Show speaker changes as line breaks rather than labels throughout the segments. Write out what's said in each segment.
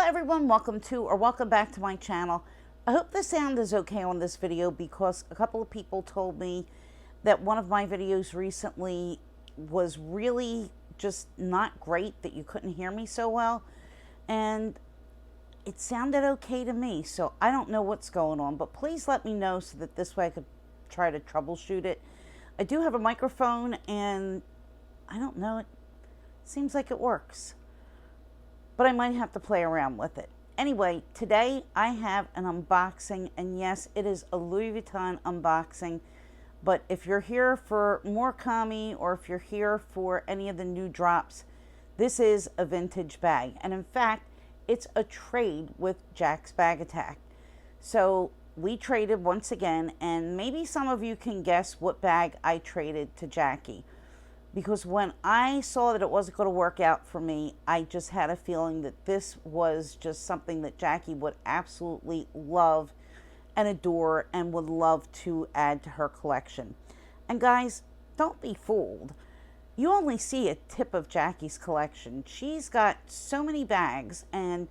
everyone, welcome back to my channel. I hope the sound is okay on this video because a couple of people told me that one of my videos recently was really just not great, that you couldn't hear me so well, and it sounded okay to me, so I don't know what's going on, but please let me know so that this way I could try to troubleshoot it. I do have a microphone and I don't know, it seems like it works, but I might have to play around with it. Anyway, today I have an unboxing, and yes, it is a Louis Vuitton unboxing, but if you're here for more Kami or if you're here for any of the new drops, this is a vintage bag, and in fact, it's a trade with Jack's Bag Attack. So we traded once again, and maybe some of you can guess what bag I traded to Jackie. Because when I saw that it wasn't going to work out for me, I just had a feeling that this was just something that Jackie would absolutely love and adore and would love to add to her collection. And guys, don't be fooled. You only see a tip of Jackie's collection. She's got so many bags, and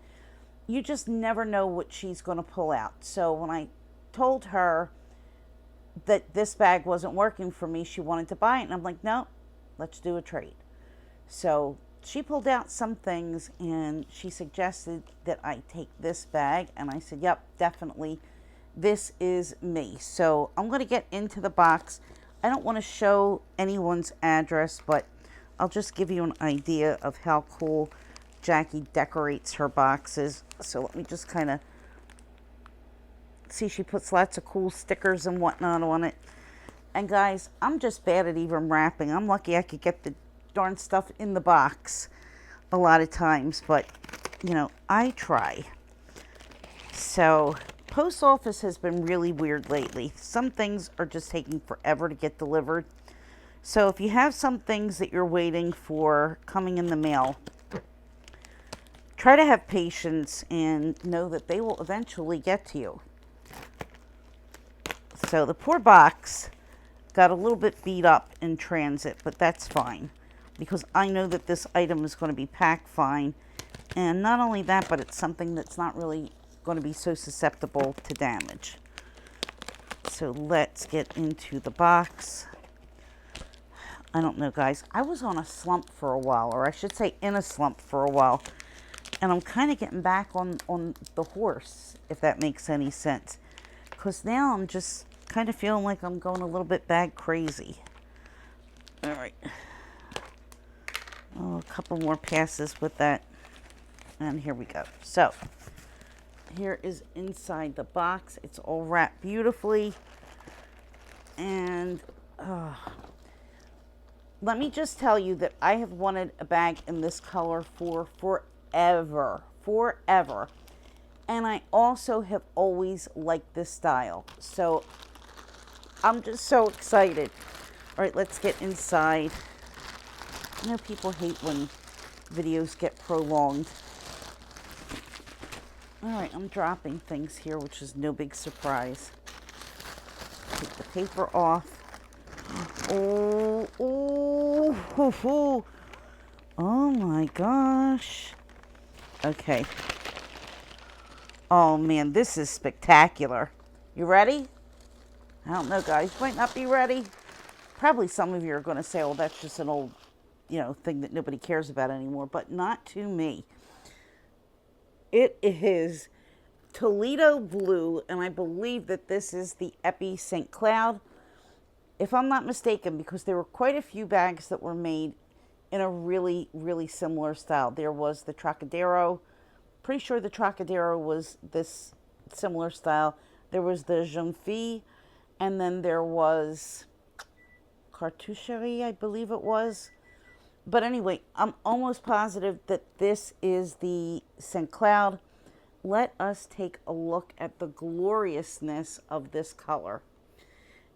you just never know what she's going to pull out. So when I told her that this bag wasn't working for me, she wanted to buy it, and I'm like, no. Let's do a trade. So she pulled out some things and she suggested that I take this bag, and I said, yep, definitely, this is me. So I'm going to get into the box. I don't want to show anyone's address, but I'll just give you an idea of how cool Jackie decorates her boxes. So let me just kind of see, she puts lots of cool stickers and whatnot on it. And guys, I'm just bad at even wrapping. I'm lucky I could get the darn stuff in the box a lot of times, but, you know, I try. So, post office has been really weird lately. Some things are just taking forever to get delivered. So, if you have some things that you're waiting for coming in the mail, try to have patience and know that they will eventually get to you. So, the poor box got a little bit beat up in transit, but that's fine because I know that this item is going to be packed fine. And not only that, but it's something that's not really going to be so susceptible to damage. So let's get into the box. I don't know, guys. I was on a slump for a while, or I should say in a slump for a while. And I'm kind of getting back on the horse, if that makes any sense. Because now I'm just kind of feeling like I'm going a little bit bag crazy. All right. Oh, a couple more passes with that. And here we go. So, here is inside the box. It's all wrapped beautifully. And let me just tell you that I have wanted a bag in this color for forever. Forever. And I also have always liked this style. So, I'm just so excited. All right, let's get inside. I know people hate when videos get prolonged. All right, I'm dropping things here, which is no big surprise. Take the paper off. Oh my gosh. Okay. Oh man, this is spectacular. You ready? I don't know, guys. Might not be ready. Probably some of you are going to say, oh, that's just an old, thing that nobody cares about anymore. But not to me. It is Toledo blue, and I believe that this is the Epi St. Cloud, if I'm not mistaken, because there were quite a few bags that were made in a really, really similar style. There was the Trocadero. Pretty sure the Trocadero was this similar style. There was the Jeune Fille. And then there was Cartoucherie, I believe it was. But anyway, I'm almost positive that this is the St. Cloud. Let us take a look at the gloriousness of this color.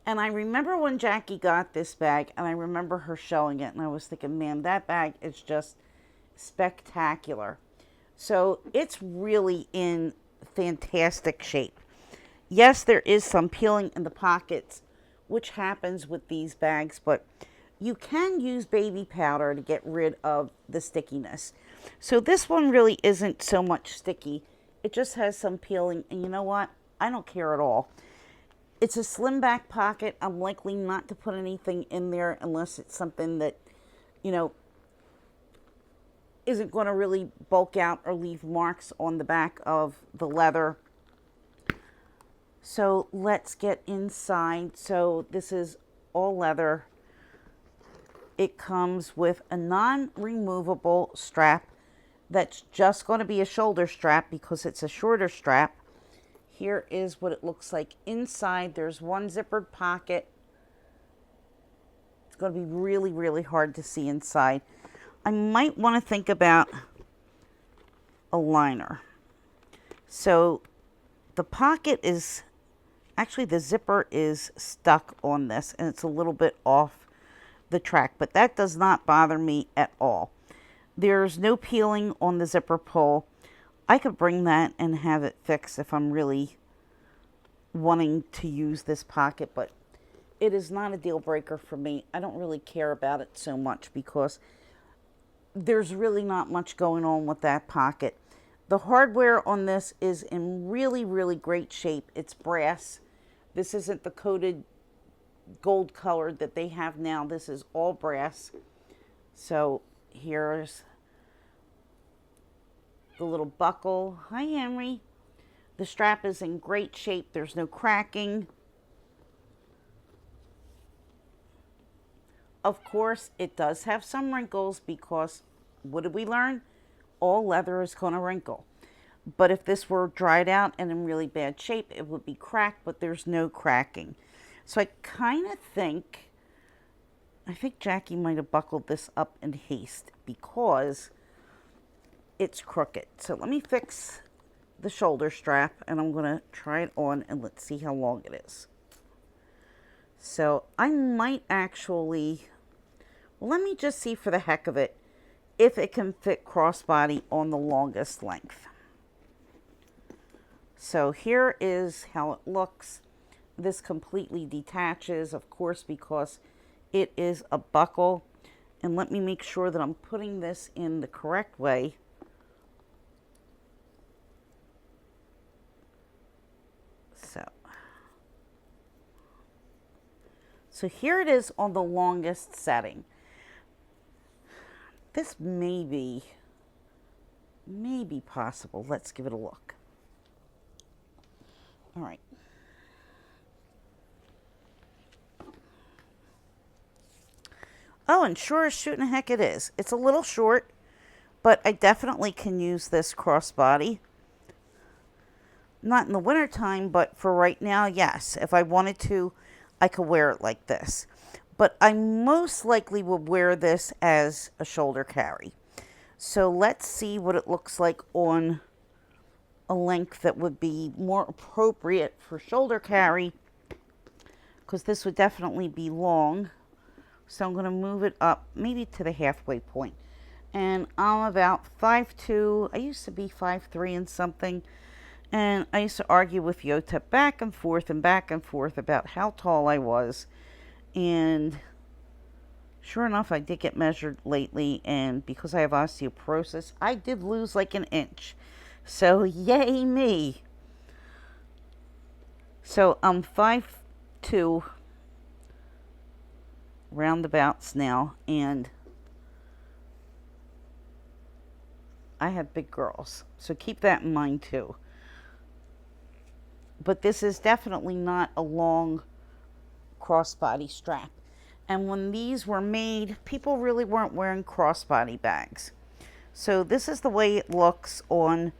And I remember when Jackie got this bag, and I remember her showing it, and I was thinking, man, that bag is just spectacular. So it's really in fantastic shape. Yes, there is some peeling in the pockets, which happens with these bags, but you can use baby powder to get rid of the stickiness. So this one really isn't so much sticky. It just has some peeling, and you know what? I don't care at all. It's a slim back pocket. I'm likely not to put anything in there unless it's something that, you know, isn't going to really bulk out or leave marks on the back of the leather. So let's get inside. So this is all leather. It comes with a non-removable strap that's just going to be a shoulder strap because it's a shorter strap. Here is what it looks like inside. There's one zippered pocket. It's going to be really, really hard to see inside. I might want to think about a liner. So the pocket is, actually the zipper is stuck on this and it's a little bit off the track, but that does not bother me at all. There's no peeling on the zipper pull. I could bring that and have it fixed if I'm really wanting to use this pocket, but it is not a deal breaker for me. I don't really care about it so much because there's really not much going on with that pocket. The hardware on this is in really, really great shape. It's brass. This isn't the coated gold colored that they have now. This is all brass. So here's the little buckle. Hi, Henry. The strap is in great shape. There's no cracking. Of course, it does have some wrinkles because what did we learn? All leather is going to wrinkle. But if this were dried out and in really bad shape, it would be cracked, but there's no cracking. So I kind of think, Jackie might have buckled this up in haste because it's crooked. So let me fix the shoulder strap and I'm going to try it on and let's see how long it is. So I might actually, well, let me just see for the heck of it if it can fit crossbody on the longest length. So here is how it looks. This completely detaches, of course, because it is a buckle. And let me make sure that I'm putting this in the correct way. So here it is on the longest setting. This may be possible. Let's give it a look. All right. Oh, and sure as shooting heck it is. It's a little short, but I definitely can use this crossbody. Not in the wintertime, but for right now, yes. If I wanted to, I could wear it like this. But I most likely would wear this as a shoulder carry. So let's see what it looks like on a length that would be more appropriate for shoulder carry, because this would definitely be long. So I'm going to move it up maybe to the halfway point. And I'm about 5'2". I used to be 5'3" and something. And I used to argue with Yota back and forth about how tall I was. And sure enough, I did get measured lately. And because I have osteoporosis, I did lose like an inch. So yay me. So I'm 5'2", roundabouts now. And I have big girls. So keep that in mind too. But this is definitely not a long crossbody strap. And when these were made, people really weren't wearing crossbody bags. So this is the way it looks on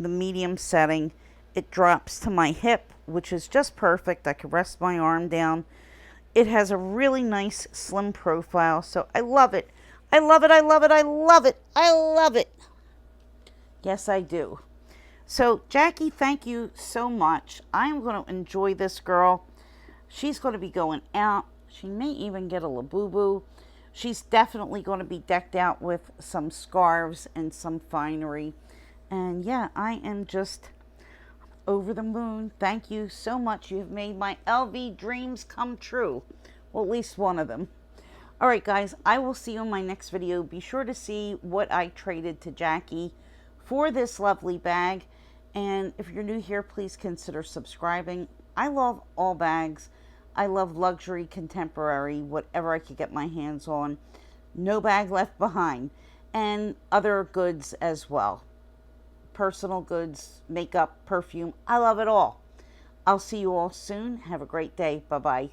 the medium setting. It drops to my hip, which is just perfect. I can rest my arm down. It has a really nice slim profile. So I love it. I love it. I love it. I love it. I love it. Yes, I do. So, Jackie, thank you so much. I am going to enjoy this girl. She's going to be going out. She may even get a Labubu. She's definitely going to be decked out with some scarves and some finery. And yeah, I am just over the moon. Thank you so much. You've made my LV dreams come true. Well, at least one of them. All right, guys, I will see you in my next video. Be sure to see what I traded to Jackie for this lovely bag. And if you're new here, please consider subscribing. I love all bags. I love luxury, contemporary, whatever I could get my hands on. No bag left behind. And other goods as well. Personal goods, makeup, perfume. I love it all. I'll see you all soon. Have a great day. Bye-bye.